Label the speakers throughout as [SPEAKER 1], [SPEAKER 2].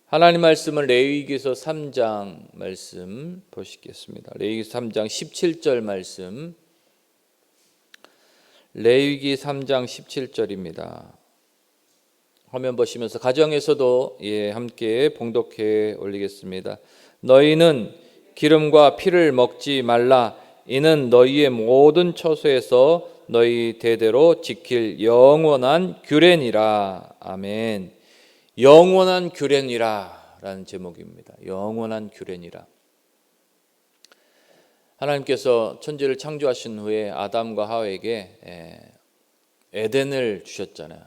[SPEAKER 1] 하나님 말씀은 레위기서 3장 말씀 보시겠습니다. 레위기서 3장 17절 말씀. 레위기 3장 17절입니다. 화면 보시면서 가정에서도 함께 봉독해 올리겠습니다. 너희는 기름과 피를 먹지 말라. 이는 너희의 모든 처소에서 너희 대대로 지킬 영원한 규례니라. 아멘. 영원한 규례니라 라는 제목입니다. 영원한 규례니라. 하나님께서 천지를 창조하신 후에 아담과 하와에게 에덴을 주셨잖아요.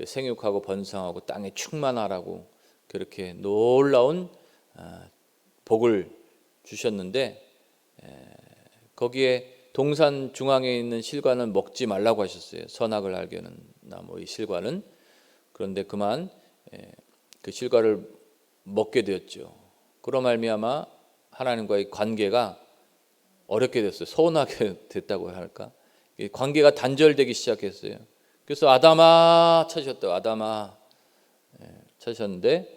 [SPEAKER 1] 생육하고 번성하고 땅에 충만하라고 그렇게 놀라운 복을 주셨는데, 거기에 동산 중앙에 있는 실과는 먹지 말라고 하셨어요. 선악을 알게 하는 나무의 실과는. 그런데 그만 그 실과를 먹게 되었죠. 그로 말미암아 하나님과의 관계가 어렵게 됐어요. 서운하게 됐다고 할까? 관계가 단절되기 시작했어요. 그래서 아담아 찾으셨다고. 아담아 찾으셨는데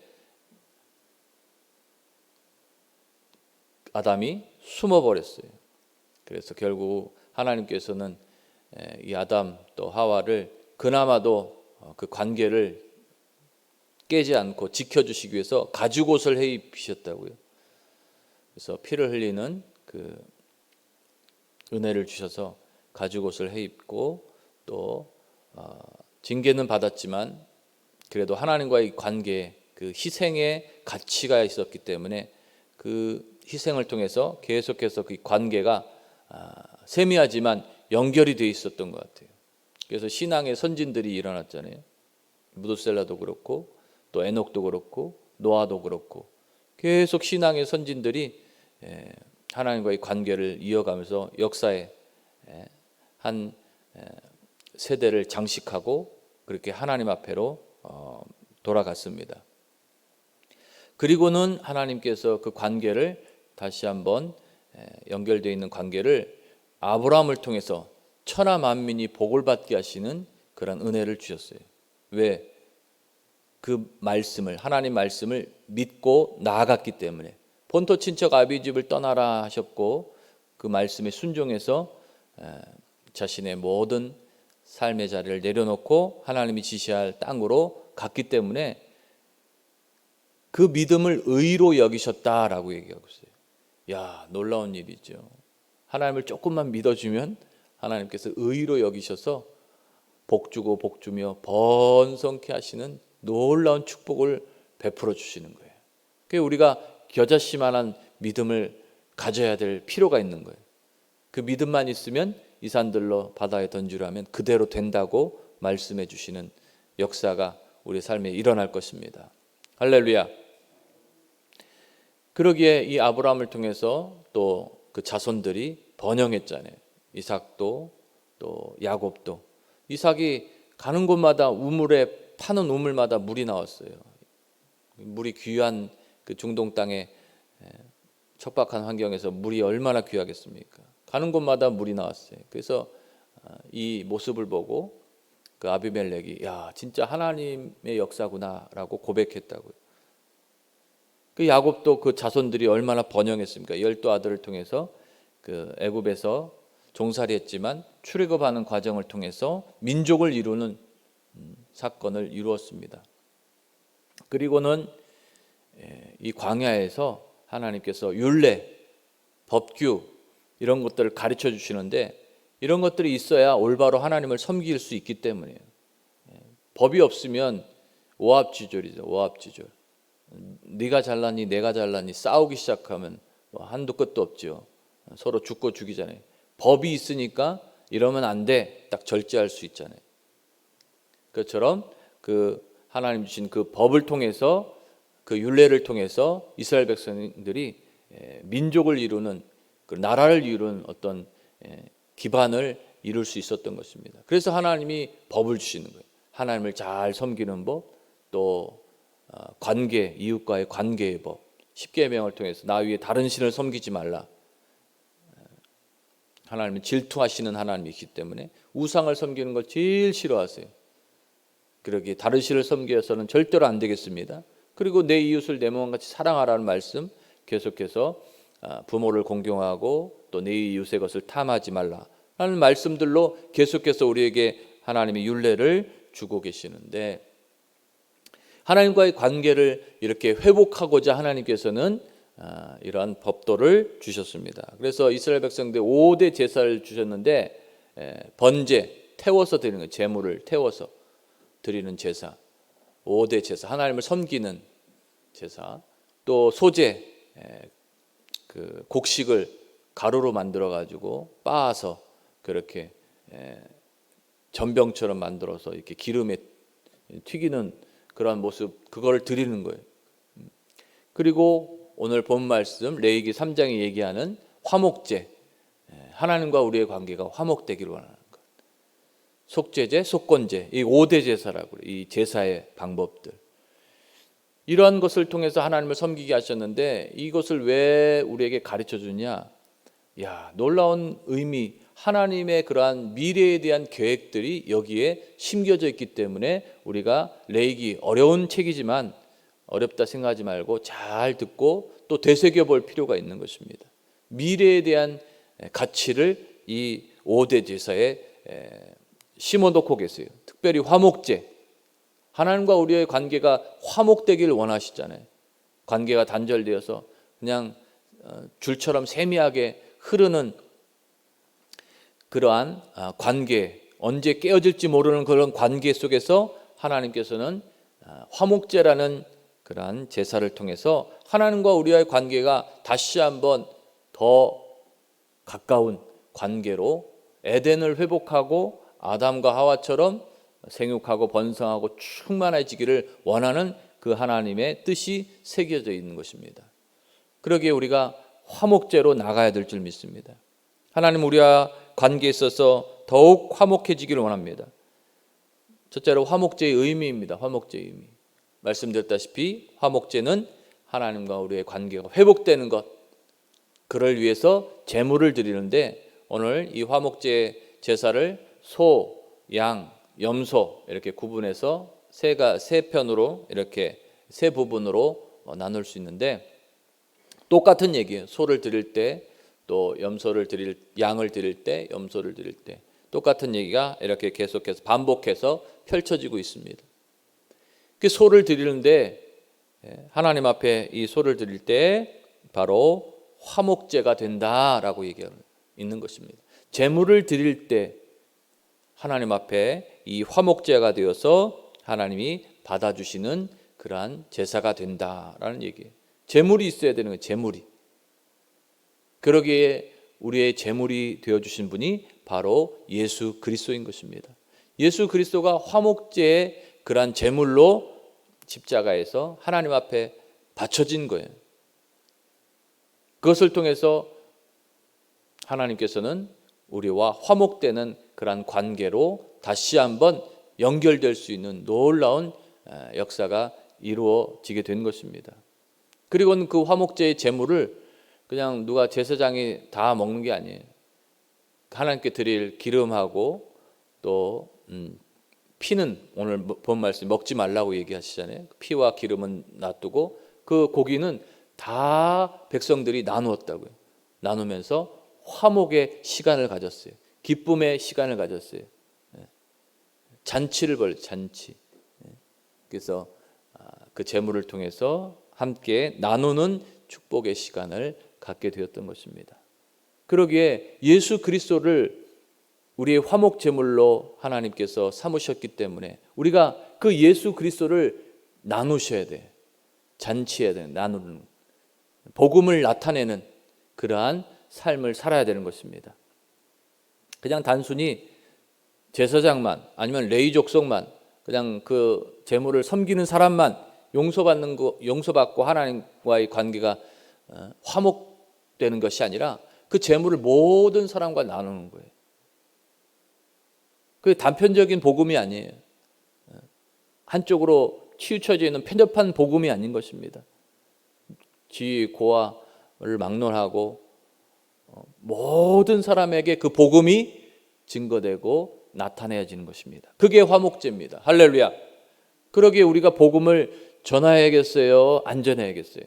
[SPEAKER 1] 아담이 숨어버렸어요. 그래서 결국 하나님께서는 이 아담 또 하와를 그나마도 그 관계를 깨지 않고 지켜주시기 위해서 가죽옷을 해입히셨다고요. 그래서 피를 흘리는 그 은혜를 주셔서 가죽옷을 해입고 또 징계는 받았지만 그래도 하나님과의 관계, 그 희생의 가치가 있었기 때문에 그 희생을 통해서 계속해서 그 관계가 세미하지만 연결이 되어 있었던 것 같아요. 그래서 신앙의 선진들이 일어났잖아요. 무드셀라도 그렇고 또 에녹도 그렇고 노아도 그렇고 계속 신앙의 선진들이 하나님과의 관계를 이어가면서 역사의 한 세대를 장식하고 그렇게 하나님 앞에로 돌아갔습니다. 그리고는 하나님께서 그 관계를 다시 한번 연결되어 있는 관계를 아브라함을 통해서 천하 만민이 복을 받게 하시는 그런 은혜를 주셨어요. 왜? 그 말씀을, 하나님 말씀을 믿고 나아갔기 때문에. 본토 친척 아비집을 떠나라 하셨고 그 말씀에 순종해서 자신의 모든 삶의 자리를 내려놓고 하나님이 지시할 땅으로 갔기 때문에 그 믿음을 의로 여기셨다라고 얘기하고 있어요. 야, 놀라운 일이죠. 하나님을 조금만 믿어주면 하나님께서 의로 여기셔서 복주고 복주며 번성케 하시는 놀라운 축복을 베풀어 주시는 거예요. 그래서 우리가 겨자씨만한 믿음을 가져야 될 필요가 있는 거예요. 그 믿음만 있으면 이 산들로 바다에 던지라면 그대로 된다고 말씀해 주시는 역사가 우리 삶에 일어날 것입니다. 할렐루야. 그러기에 이 아브라함을 통해서 또 그 자손들이 번영했잖아요. 이삭도 또 야곱도. 이삭이 가는 곳마다 우물에 파는 우물마다 물이 나왔어요. 물이 귀한 그 중동 땅의 척박한 환경에서 물이 얼마나 귀하겠습니까? 가는 곳마다 물이 나왔어요. 그래서 이 모습을 보고 그 아비멜렉이 야, 진짜 하나님의 역사구나라고 고백했다고요. 그 야곱도 그 자손들이 얼마나 번영했습니까? 12 아들을 통해서 그 애굽에서 종살이했지만 출애굽하는 과정을 통해서 민족을 이루는 사건을 이루었습니다. 그리고는 이 광야에서 하나님께서 율례, 법규 이런 것들을 가르쳐 주시는데 이런 것들이 있어야 올바로 하나님을 섬길 수 있기 때문이에요. 법이 없으면 오합지졸이죠. 오합지졸. 네가 잘났니 내가 잘났니 싸우기 시작하면 한도 끝도 없죠. 서로 죽고 죽이잖아요. 법이 있으니까 이러면 안 돼. 딱 절제할 수 있잖아요. 그것처럼 그 하나님 주신 그 법을 통해서 그 율례를 통해서 이스라엘 백성들이 민족을 이루는 그 나라를 이루는 어떤 기반을 이룰 수 있었던 것입니다. 그래서 하나님이 법을 주시는 거예요. 하나님을 잘 섬기는 법, 또 관계, 이웃과의 관계의 법, 십계명을 통해서 나 위에 다른 신을 섬기지 말라. 하나님은 질투하시는 하나님이기 때문에 우상을 섬기는 걸 제일 싫어하세요. 그러기에 다른 신을 섬겨서는 절대로 안 되겠습니다. 그리고 내 이웃을 내 몸과 같이 사랑하라는 말씀 계속해서 부모를 공경하고 또 내 이웃의 것을 탐하지 말라라는 말씀들로 계속해서 우리에게 하나님이 율례를 주고 계시는데, 하나님과의 관계를 이렇게 회복하고자 하나님께서는 이러한 법도를 주셨습니다. 그래서 이스라엘 백성들 5대 제사를 주셨는데, 번제, 태워서 드리는 것, 제물을 태워서 드리는 제사, 5대 제사, 하나님을 섬기는 제사, 또 소제, 그 곡식을 가루로 만들어 가지고 빻아서 그렇게 전병처럼 만들어서 이렇게 기름에 튀기는 그런 모습, 그걸 드리는 거예요. 그리고 오늘 본 말씀 레위기 3장이 얘기하는 화목제, 하나님과 우리의 관계가 화목되기를 원하는 것. 속죄제, 속건제, 이 5대 제사라고 그래요. 이 제사의 방법들. 이러한 것을 통해서 하나님을 섬기게 하셨는데, 이것을 왜 우리에게 가르쳐 주냐? 놀라운 의미, 하나님의 그러한 미래에 대한 계획들이 여기에 심겨져 있기 때문에 우리가 레위기, 어려운 책이지만 어렵다 생각하지 말고 잘 듣고 또 되새겨 볼 필요가 있는 것입니다. 미래에 대한 가치를 이 5대 제사에 심어놓고 계세요. 특별히 화목제, 하나님과 우리의 관계가 화목되기를 원하시잖아요. 관계가 단절되어서 그냥 줄처럼 세미하게 흐르는 그러한 관계, 언제 깨어질지 모르는 그런 관계 속에서 하나님께서는 화목제라는 그러한 제사를 통해서 하나님과 우리와의 관계가 다시 한번 더 가까운 관계로 에덴을 회복하고 아담과 하와처럼 생육하고 번성하고 충만해지기를 원하는 그 하나님의 뜻이 새겨져 있는 것입니다. 그러기에 우리가 화목제로 나가야 될 줄 믿습니다. 하나님 우리와 관계에 있어서 더욱 화목해지기를 원합니다. 첫째로 화목제의 의미입니다. 화목제의 의미. 말씀드렸다시피 화목제는 하나님과 우리의 관계가 회복되는 것, 그를 위해서 제물을 드리는데, 오늘 이 화목제 제사를 소, 양, 염소 이렇게 구분해서 세 편으로, 이렇게 세 부분으로 나눌 수 있는데, 똑같은 얘기예요. 소를 드릴 때, 또 양을 드릴 때, 염소를 드릴 때 똑같은 얘기가 이렇게 계속해서 반복해서 펼쳐지고 있습니다. 그 소를 드리는데, 하나님 앞에 이 소를 드릴 때 바로 화목제가 된다라고 얘기하고 있는 것입니다. 제물을 드릴 때 하나님 앞에 이 화목제가 되어서 하나님이 받아주시는 그러한 제사가 된다라는 얘기예요. 제물이 있어야 되는 거예요. 제물이. 그러기에 우리의 제물이 되어주신 분이 바로 예수 그리스도인 것입니다. 예수 그리스도가 화목제의 그러한 제물로 십자가에서 하나님 앞에 바쳐진 거예요. 그것을 통해서 하나님께서는 우리와 화목되는 그러한 관계로 다시 한번 연결될 수 있는 놀라운 역사가 이루어지게 된 것입니다. 그리고는 그 화목제의 제물을 그냥 누가 제사장이 다 먹는 게 아니에요. 하나님께 드릴 기름하고 또 피는, 오늘 본 말씀 먹지 말라고 얘기하시잖아요. 피와 기름은 놔두고 그 고기는 다 백성들이 나누었다고요. 나누면서 화목의 시간을 가졌어요. 기쁨의 시간을 가졌어요. 잔치를 벌였어요. 잔치. 그래서 그 제물을 통해서 함께 나누는 축복의 시간을 갖게 되었던 것입니다. 그러기에 예수 그리스도를 우리의 화목 제물로 하나님께서 삼으셨기 때문에 우리가 그 예수 그리스도를 나누셔야 돼. 잔치해야 돼. 나누는, 복음을 나타내는 그러한 삶을 살아야 되는 것입니다. 그냥 단순히 제사장만, 아니면 레위 족속만, 그냥 그 제물을 섬기는 사람만 용서받고 하나님과의 관계가 화목되는 것이 아니라 그 제물을 모든 사람과 나누는 거예요. 그 단편적인 복음이 아니에요. 한쪽으로 치우쳐져 있는 편협한 복음이 아닌 것입니다. 지, 고아를 막론하고 모든 사람에게 그 복음이 증거되고 나타내어지는 것입니다. 그게 화목제입니다. 할렐루야. 그러기에 우리가 복음을 전해야겠어요? 안 전해야겠어요?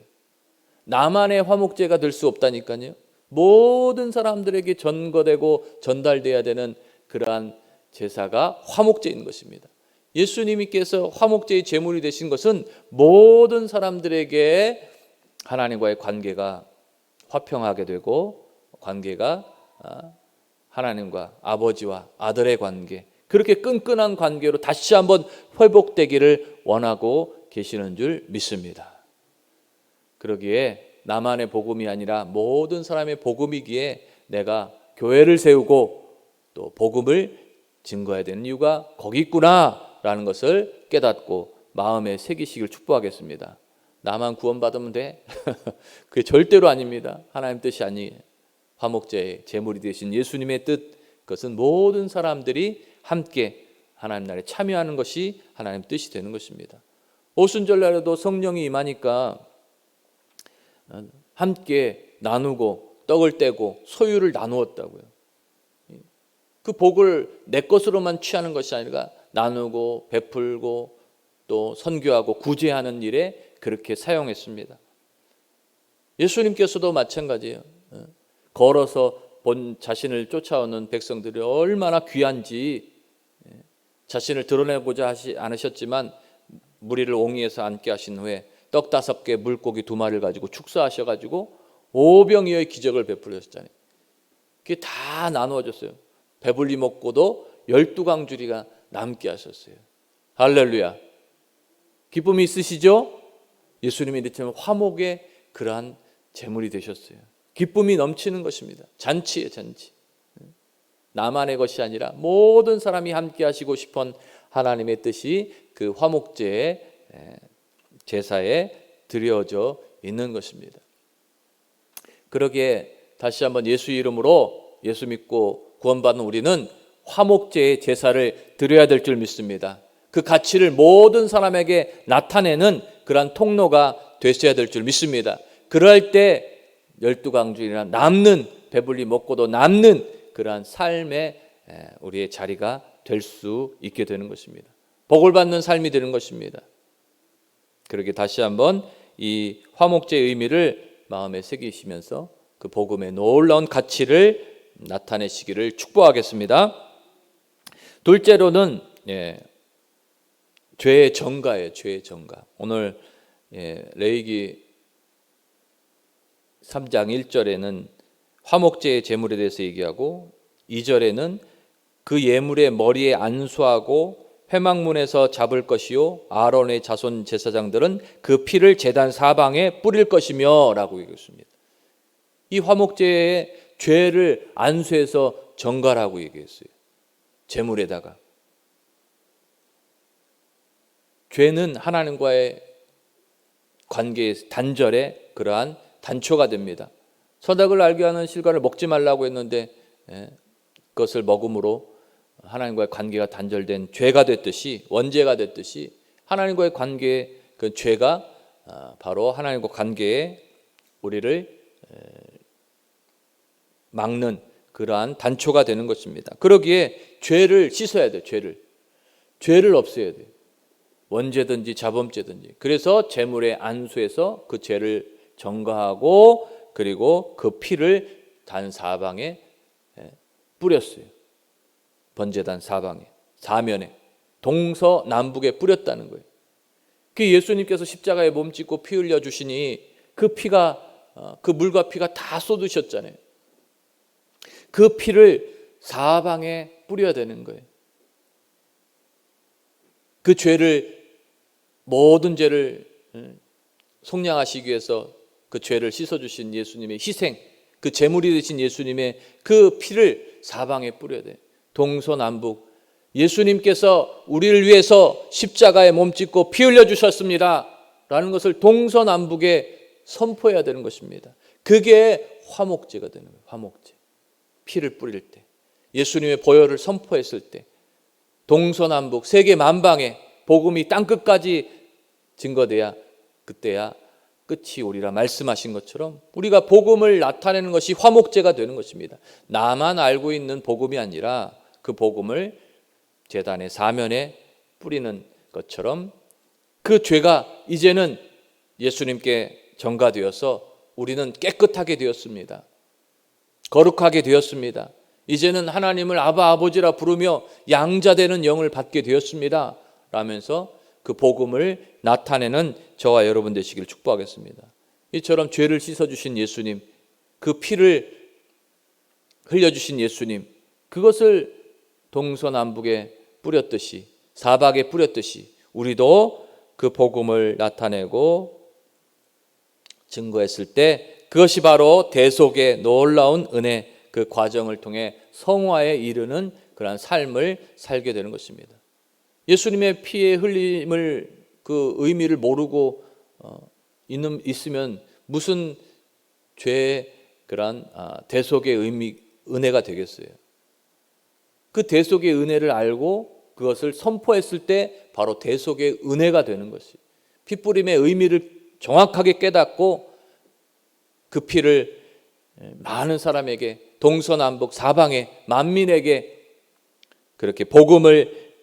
[SPEAKER 1] 나만의 화목제가 될 수 없다니까요. 모든 사람들에게 전거되고 전달돼야 되는 그러한 제사가 화목제인 것입니다. 예수님께서 화목제의 제물이 되신 것은 모든 사람들에게 하나님과의 관계가 화평하게 되고, 관계가 하나님과 아버지와 아들의 관계, 그렇게 끈끈한 관계로 다시 한번 회복되기를 원하고 계시는 줄 믿습니다. 그러기에 나만의 복음이 아니라 모든 사람의 복음이기에 내가 교회를 세우고 또 복음을 증거해야 되는 이유가 거기 있구나라는 것을 깨닫고 마음에 새기시길 축복하겠습니다. 나만 구원받으면 돼? 그게 절대로 아닙니다. 하나님 뜻이 아니에요. 화목제의 제물이 되신 예수님의 뜻, 그것은 모든 사람들이 함께 하나님 나라에 참여하는 것이 하나님 뜻이 되는 것입니다. 오순절날에도 성령이 임하니까 함께 나누고 떡을 떼고 소유를 나누었다고요. 그 복을 내 것으로만 취하는 것이 아니라 나누고 베풀고 또 선교하고 구제하는 일에 그렇게 사용했습니다. 예수님께서도 마찬가지예요. 걸어서 본 자신을 쫓아오는 백성들이 얼마나 귀한지 자신을 드러내고자 하지 않으셨지만 무리를 옹이에서 앉게 하신 후에 떡 5개 물고기 2마리를 가지고 축사하셔가지고 오병이어의 기적을 베풀으셨잖아요. 그게 다 나누어졌어요. 배불리 먹고도 12강주리가 남게 하셨어요. 할렐루야. 기쁨이 있으시죠? 예수님이 이렇게 화목의 그러한 제물이 되셨어요. 기쁨이 넘치는 것입니다. 잔치예요, 잔치. 나만의 것이 아니라 모든 사람이 함께 하시고 싶은 하나님의 뜻이 그 화목제의 제사에 드려져 있는 것입니다. 그러기에 다시 한번 예수 이름으로 예수 믿고 구원받는 우리는 화목제의 제사를 드려야 될 줄 믿습니다. 그 가치를 모든 사람에게 나타내는 그러한 통로가 되셔야 될 줄 믿습니다. 그럴 때 12강주일이나 남는, 배불리 먹고도 남는 그러한 삶의 우리의 자리가 될 수 있게 되는 것입니다. 복을 받는 삶이 되는 것입니다. 그렇게 다시 한번 이 화목제의 의미를 마음에 새기시면서 그 복음의 놀라운 가치를 나타내시기를 축복하겠습니다. 둘째로는 죄의 전가예요. 죄의 전가. 오늘 레위기 3장 1절에는 화목제의 제물에 대해서 얘기하고 2절에는 그 예물의 머리에 안수하고 회막문에서 잡을 것이요 아론의 자손 제사장들은 그 피를 제단 사방에 뿌릴 것이며 라고 얘기했습니다. 이 화목제의 죄를 안수해서 전가라고 얘기했어요. 제물에다가. 죄는 하나님과의 관계의 단절의 그러한 단초가 됩니다. 선악을 알게 하는 실과를 먹지 말라고 했는데 그것을 먹음으로 하나님과의 관계가 단절된 죄가 됐듯이, 원죄가 됐듯이 하나님과의 관계의 그 죄가 바로 하나님과 관계에 우리를 막는 그러한 단초가 되는 것입니다. 그러기에 죄를 씻어야 돼요. 죄를 없애야 돼요. 원죄든지 자범죄든지. 그래서 제물에 안수해서 그 죄를 전가하고 그리고 그 피를 단 사방에 뿌렸어요. 번제단 사방에, 사면에, 동서남북에 뿌렸다는 거예요. 그 예수님께서 십자가에 몸짓고 피 흘려 주시니 그 피가, 그 물과 피가 다 쏟으셨잖아요. 그 피를 사방에 뿌려야 되는 거예요. 그 죄를, 모든 죄를 속량하시기 위해서 그 죄를 씻어주신 예수님의 희생, 그 제물이 되신 예수님의 그 피를 사방에 뿌려야 돼요. 동서남북. 예수님께서 우리를 위해서 십자가에 몸짓고 피 흘려 주셨습니다 라는 것을 동서남북에 선포해야 되는 것입니다. 그게 화목제가 되는 거예요. 화목제. 피를 뿌릴 때, 예수님의 보혈을 선포했을 때, 동서남북 세계 만방에 복음이 땅끝까지 증거돼야 그때야 끝이 오리라 말씀하신 것처럼 우리가 복음을 나타내는 것이 화목제가 되는 것입니다. 나만 알고 있는 복음이 아니라 그 복음을 제단의 사면에 뿌리는 것처럼 그 죄가 이제는 예수님께 전가되어서 우리는 깨끗하게 되었습니다. 거룩하게 되었습니다. 이제는 하나님을 아바 아버지라 부르며 양자되는 영을 받게 되었습니다 라면서 그 복음을 나타내는 저와 여러분 되시기를 축복하겠습니다. 이처럼 죄를 씻어주신 예수님, 그 피를 흘려주신 예수님, 그것을 동서남북에 뿌렸듯이, 사박에 뿌렸듯이 우리도 그 복음을 나타내고 증거했을 때 그것이 바로 대속의 놀라운 은혜, 그 과정을 통해 성화에 이르는 그러한 삶을 살게 되는 것입니다. 예수님의 피의 흘림을 그 의미를 모르고 있으면 무슨 죄의 그러한 대속의 은혜가 되겠어요. 그 대속의 은혜를 알고 그것을 선포했을 때 바로 대속의 은혜가 되는 것이, 피뿌림의 의미를 정확하게 깨닫고 그 피를 많은 사람에게, 동서남북 사방에 만민에게 그렇게 복음을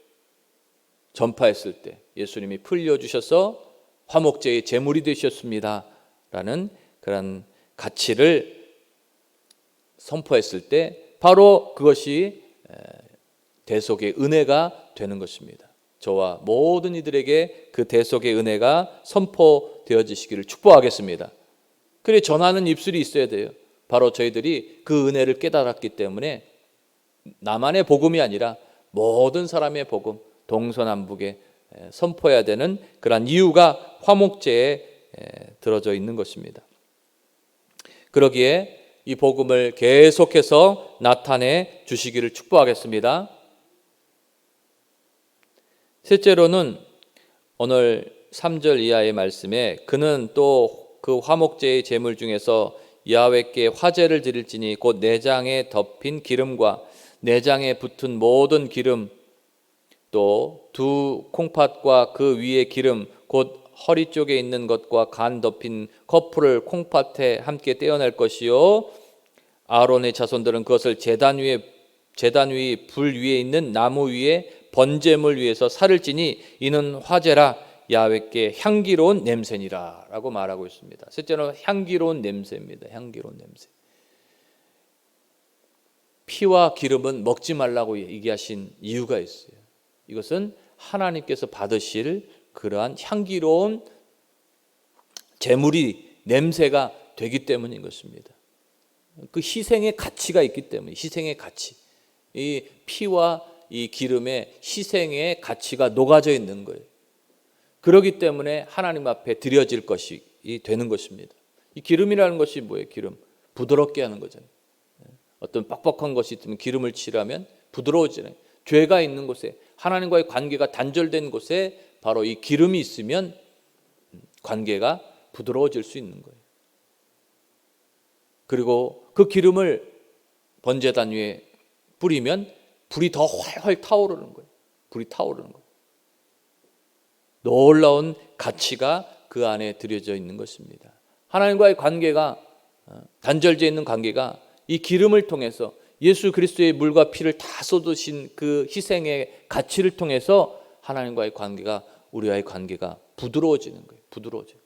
[SPEAKER 1] 전파했을 때 예수님이 풀려주셔서 화목제의 제물이 되셨습니다 라는 그런 가치를 선포했을 때 바로 그것이 대속의 은혜가 되는 것입니다. 저와 모든 이들에게 그 대속의 은혜가 선포되어지시기를 축복하겠습니다. 그래, 전하는 입술이 있어야 돼요. 바로 저희들이 그 은혜를 깨달았기 때문에 나만의 복음이 아니라 모든 사람의 복음, 동서남북에 선포해야 되는 그러한 이유가 화목제에 들어져 있는 것입니다. 그러기에 이 복음을 계속해서 나타내 주시기를 축복하겠습니다. 셋째로는 오늘 3절 이하의 말씀에 그는 또 그 화목제의 제물 중에서 야훼께 화제를 드릴지니 곧 내장에 덮인 기름과 내장에 붙은 모든 기름, 또 두 콩팥과 그 위에 기름, 곧 허리 쪽에 있는 것과 간 덮인 커플을 콩팥에 함께 떼어낼 것이요, 아론의 자손들은 그것을 제단 위 불 위에 있는 나무 위에 번제물 위에서 살을 찌니 이는 화제라 야훼께 향기로운 냄새니라 라고 말하고 있습니다. 셋째는 향기로운 냄새입니다. 향기로운 냄새. 피와 기름은 먹지 말라고 얘기하신 이유가 있어요. 이것은 하나님께서 받으실 그러한 향기로운 제물이 냄새가 되기 때문인 것입니다. 그 희생의 가치가 있기 때문에, 희생의 가치, 이 피와 이 기름의 희생의 가치가 녹아져 있는 거예요. 그렇기 때문에 하나님 앞에 드려질 것이 되는 것입니다. 이 기름이라는 것이 뭐예요? 기름, 부드럽게 하는 거잖아요. 어떤 빡빡한 것이 있으면 기름을 칠하면 부드러워지잖아요. 죄가 있는 곳에, 하나님과의 관계가 단절된 곳에 바로 이 기름이 있으면 관계가 부드러워질 수 있는 거예요. 그리고 그 기름을 번제단 위에 뿌리면 불이 더 활활 타오르는 거예요. 불이 타오르는 거예요. 놀라운 가치가 그 안에 들여져 있는 것입니다. 하나님과의 관계가 단절되어 있는 관계가 이 기름을 통해서 예수 그리스도의 물과 피를 다 쏟으신 그 희생의 가치를 통해서 하나님과의 관계가, 우리와의 관계가 부드러워지는 거예요. 부드러워져요.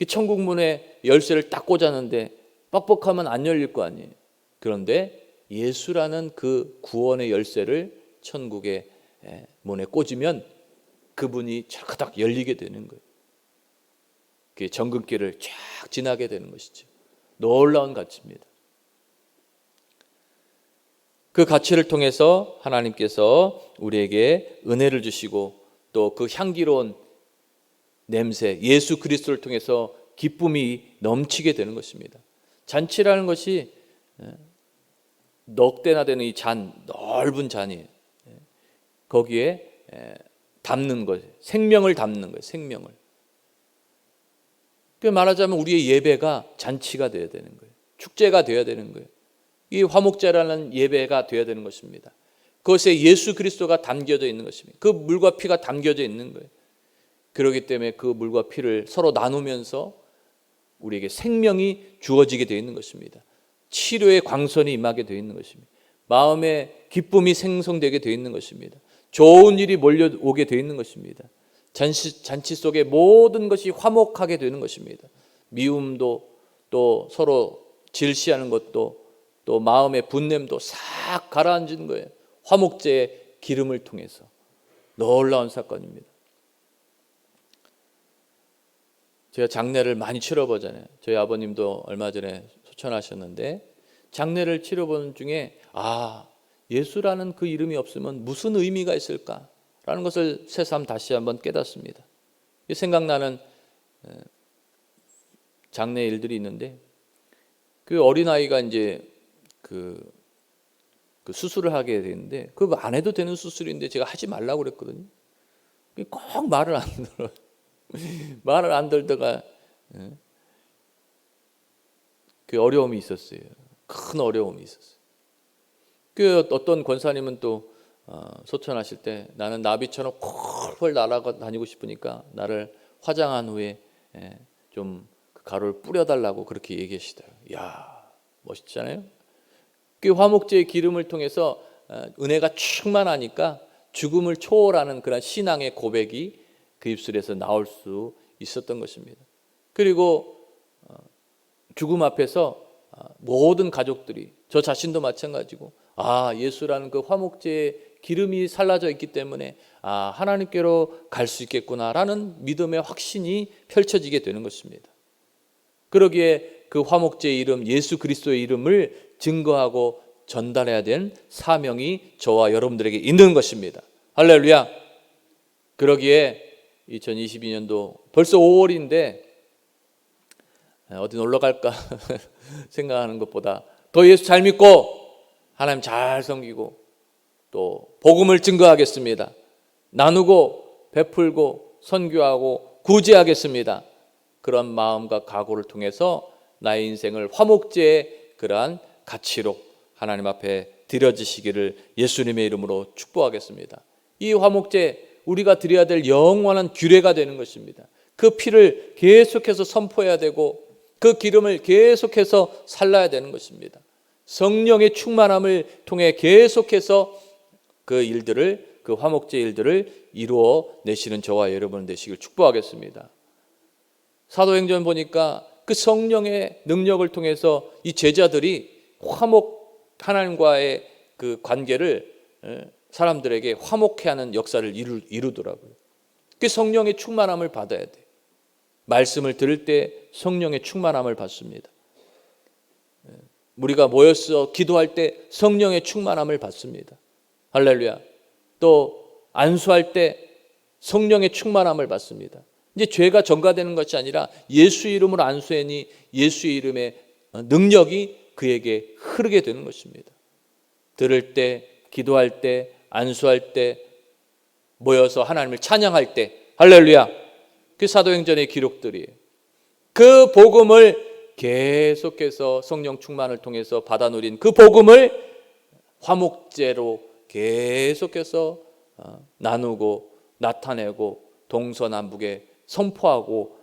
[SPEAKER 1] 천국 문에 열쇠를 딱 꽂았는데 뻑뻑하면 안 열릴 거 아니에요. 그런데 예수라는 그 구원의 열쇠를 천국의 문에 꽂으면 그분이 차가닥 열리게 되는 거예요. 그 정금길을 쫙 지나게 되는 것이죠. 놀라운 가치입니다. 그 가치를 통해서 하나님께서 우리에게 은혜를 주시고 또 그 향기로운 냄새, 예수 그리스도를 통해서 기쁨이 넘치게 되는 것입니다. 잔치라는 것이 넉 대나 되는 이 잔, 넓은 잔이에요. 거기에 담는 거예요. 생명을 담는 거예요. 생명을. 그 말하자면 우리의 예배가 잔치가 되어야 되는 거예요. 축제가 되어야 되는 거예요. 이 화목제라는 예배가 되어야 되는 것입니다. 그것에 예수 그리스도가 담겨져 있는 것입니다. 그 물과 피가 담겨져 있는 거예요. 그렇기 때문에 그 물과 피를 서로 나누면서 우리에게 생명이 주어지게 되어 있는 것입니다. 치료의 광선이 임하게 되어 있는 것입니다. 마음의 기쁨이 생성되게 되어 있는 것입니다. 좋은 일이 몰려오게 되어 있는 것입니다. 잔치 속에 모든 것이 화목하게 되는 것입니다. 미움도 또 서로 질시하는 것도 또 마음의 분냄도 싹 가라앉는 거예요. 화목제의 기름을 통해서. 놀라운 사건입니다. 제가 장례를 많이 치러보잖아요. 저희 아버님도 얼마 전에 소천하셨는데 장례를 치러보는 중에 예수라는 그 이름이 없으면 무슨 의미가 있을까라는 것을 새삼 다시 한번 깨닫습니다. 생각나는 장례 일들이 있는데 그 어린아이가 이제 그 수술을 하게 되는데 그 안 해도 되는 수술인데 제가 하지 말라고 그랬거든요. 꼭 말을 안 들어요. 말을 안 들다가 그 어려움이 있었어요. 큰 어려움이 있었어요. 그 어떤 권사님은 또 소천하실 때 나는 나비처럼 펄펄 날아다니고 싶으니까 나를 화장한 후에 좀 그 가루를 뿌려달라고 그렇게 얘기하시더라고요. 이야, 멋있잖아요. 그 화목제의 기름을 통해서 은혜가 충만하니까 죽음을 초월하는 그런 신앙의 고백이 그 입술에서 나올 수 있었던 것입니다. 그리고 죽음 앞에서 모든 가족들이, 저 자신도 마찬가지고, 예수라는 그 화목제의 기름이 살라져 있기 때문에 하나님께로 갈 수 있겠구나라는 믿음의 확신이 펼쳐지게 되는 것입니다. 그러기에 그 화목제의 이름, 예수 그리스도의 이름을 증거하고 전달해야 될 사명이 저와 여러분들에게 있는 것입니다. 할렐루야. 그러기에 2022년도 벌써 5월인데 어디 놀러 갈까 생각하는 것보다 더 예수 잘 믿고 하나님 잘 섬기고 또 복음을 증거하겠습니다. 나누고 베풀고 선교하고 구제하겠습니다. 그런 마음과 각오를 통해서 나의 인생을 화목제의 그러한 가치로 하나님 앞에 드려지시기를 예수님의 이름으로 축복하겠습니다. 이 화목제 우리가 드려야 될 영원한 규례가 되는 것입니다. 그 피를 계속해서 선포해야 되고 그 기름을 계속해서 살라야 되는 것입니다. 성령의 충만함을 통해 계속해서 그 화목제 일들을 이루어 내시는 저와 여러분 되시길 축복하겠습니다. 사도행전 보니까 그 성령의 능력을 통해서 이 제자들이 하나님과의 그 관계를 사람들에게 화목해 하는 역사를 이루더라고요. 그 성령의 충만함을 받아야 돼. 말씀을 들을 때 성령의 충만함을 받습니다. 우리가 모여서 기도할 때 성령의 충만함을 받습니다. 할렐루야. 또 안수할 때 성령의 충만함을 받습니다. 이제 죄가 전가되는 것이 아니라 예수 이름으로 안수하니 예수의 이름의 능력이 그에게 흐르게 되는 것입니다. 들을 때, 기도할 때, 안수할 때, 모여서 하나님을 찬양할 때, 할렐루야. 그 사도행전의 기록들이에요. 그 복음을 계속해서 성령 충만을 통해서 받아 누린 그 복음을 화목제로 계속해서 나누고 나타내고 동서남북에 선포하고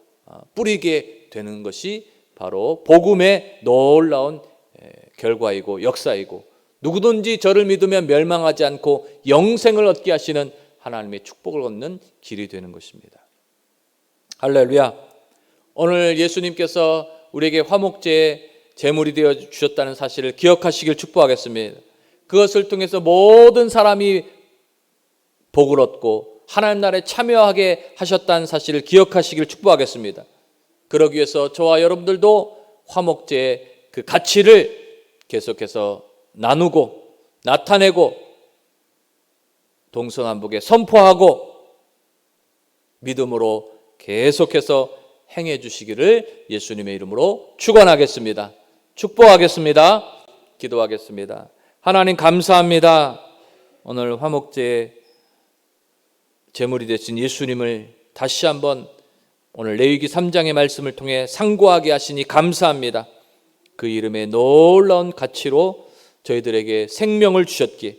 [SPEAKER 1] 뿌리게 되는 것이 바로 복음의 놀라운 결과이고 역사이고 누구든지 저를 믿으면 멸망하지 않고 영생을 얻게 하시는 하나님의 축복을 얻는 길이 되는 것입니다. 할렐루야. 오늘 예수님께서 우리에게 화목제의 제물이 되어 주셨다는 사실을 기억하시길 축복하겠습니다. 그것을 통해서 모든 사람이 복을 얻고 하나님 나라에 참여하게 하셨다는 사실을 기억하시길 축복하겠습니다. 그러기 위해서 저와 여러분들도 화목제의 그 가치를 계속해서 나누고 나타내고 동서남북에 선포하고 믿음으로 계속해서 행해 주시기를 예수님의 이름으로 축원하겠습니다. 축복하겠습니다. 기도하겠습니다. 하나님 감사합니다. 오늘 화목제의 제물이 되신 예수님을 다시 한번 오늘 레위기 3장의 말씀을 통해 상고하게 하시니 감사합니다. 그 이름의 놀라운 가치로 저희들에게 생명을 주셨기에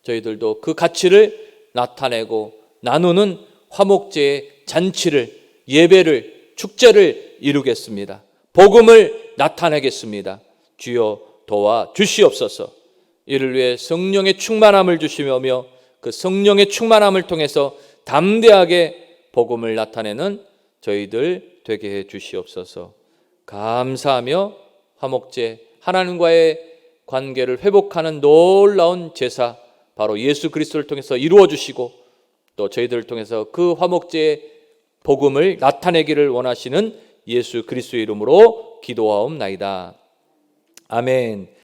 [SPEAKER 1] 저희들도 그 가치를 나타내고 나누는 화목제의 잔치를, 예배를, 축제를 이루겠습니다. 복음을 나타내겠습니다. 주여 도와 주시옵소서. 이를 위해 성령의 충만함을 주시며 그 성령의 충만함을 통해서 담대하게 복음을 나타내는 저희들 되게 해 주시옵소서. 감사하며 화목제, 하나님과의 관계를 회복하는 놀라운 제사, 바로 예수 그리스도를 통해서 이루어 주시고 또 저희들을 통해서 그 화목제의 복음을 나타내기를 원하시는 예수 그리스도의 이름으로 기도하옵나이다. 아멘.